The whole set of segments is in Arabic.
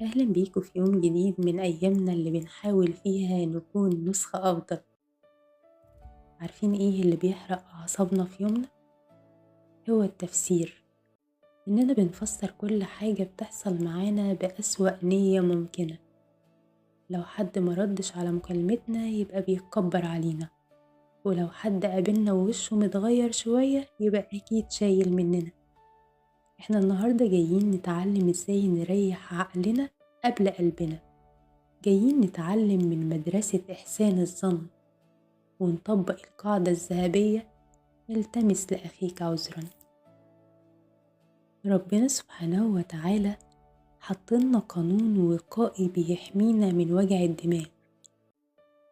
أهلا بيكم في يوم جديد من أيامنا اللي بنحاول فيها نكون نسخة أفضل. عارفين إيه اللي بيحرق أعصابنا في يومنا؟ هو التفسير. إننا بنفسر كل حاجة بتحصل معانا بأسوأ نية ممكنة. لو حد مردش على مكالمتنا يبقى بيتكبر علينا، ولو حد قابلنا ووشه متغير شوية يبقى أكيد شايل مننا. احنا النهاردة جايين نتعلم ازاي نريح عقلنا قبل قلبنا، جايين نتعلم من مدرسة إحسان الظن ونطبق القاعدة الذهبية: التمس لأخيك عذرا. ربنا سبحانه وتعالى حطلنا قانون وقائي بيحمينا من وجع الدماغ،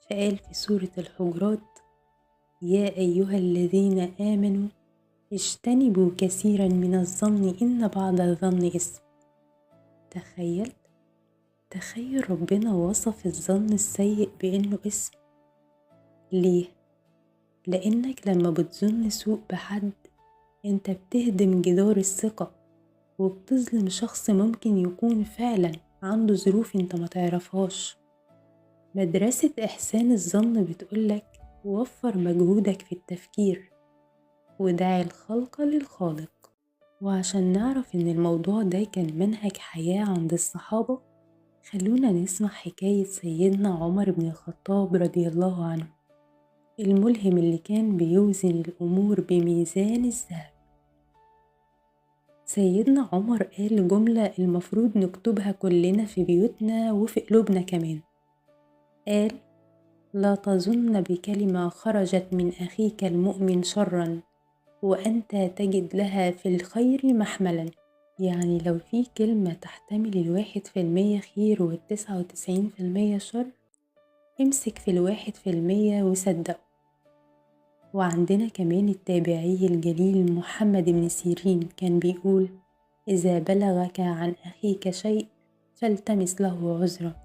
فقال في سورة الحجرات: يا أيها الذين آمنوا اجتنبوا كثيرا من الظن إن بعض الظن إثم. تخيل ربنا وصف الظن السيء بأنه إثم. ليه؟ لأنك لما بتظن سوء بحد انت بتهدم جدار الثقة، وبتظلم شخص ممكن يكون فعلا عنده ظروف انت ما تعرفهاش. مدرسة إحسان الظن بتقولك وفر مجهودك في التفكير وداعي الخلق للخالق. وعشان نعرف ان الموضوع ده كان منهج حياة عند الصحابة، خلونا نسمع حكاية سيدنا عمر بن الخطاب رضي الله عنه، الملهم اللي كان بيوزن الأمور بميزان الذهب. سيدنا عمر قال جملة المفروض نكتبها كلنا في بيوتنا وفي قلوبنا كمان. قال: لا تظن بكلمة خرجت من أخيك المؤمن شرا وأنت تجد لها في الخير محملا. يعني لو في كلمة تحتمل 1% خير و99% شر، امسك في 1% وصدقه. وعندنا كمان التابعي الجليل محمد بن سيرين كان بيقول: إذا بلغك عن أخيك شيء فالتمس له عذرا،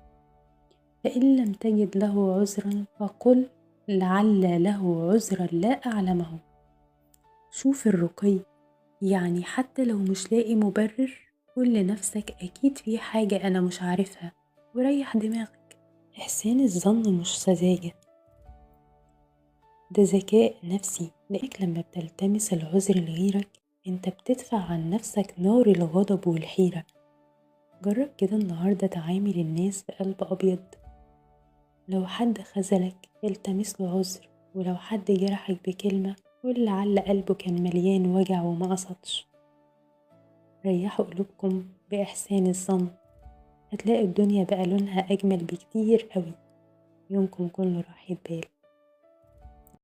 فإن لم تجد له عذرا فقل لعل له عذرا لا أعلمه. شوف الرقي، يعني حتى لو مش لاقي مبرر قل لنفسك أكيد في حاجة أنا مش عارفها، وريح دماغك. إحسان الظن مش سذاجة، ده ذكاء نفسي، لأنك لما بتلتمس العذر لغيرك انت بتدفع عن نفسك نار الغضب والحيرة. جرب كده النهاردة تعامل الناس بقلب أبيض. لو حد خذلك التمس له عذر، ولو حد جرحك بكلمة قول لعل قلبه كان مليان وجع وما قصدش. ريحوا قلوبكم بإحسان الظن، هتلاقي الدنيا بقى لونها أجمل بكتير قوي. يومكم كله راحة بال.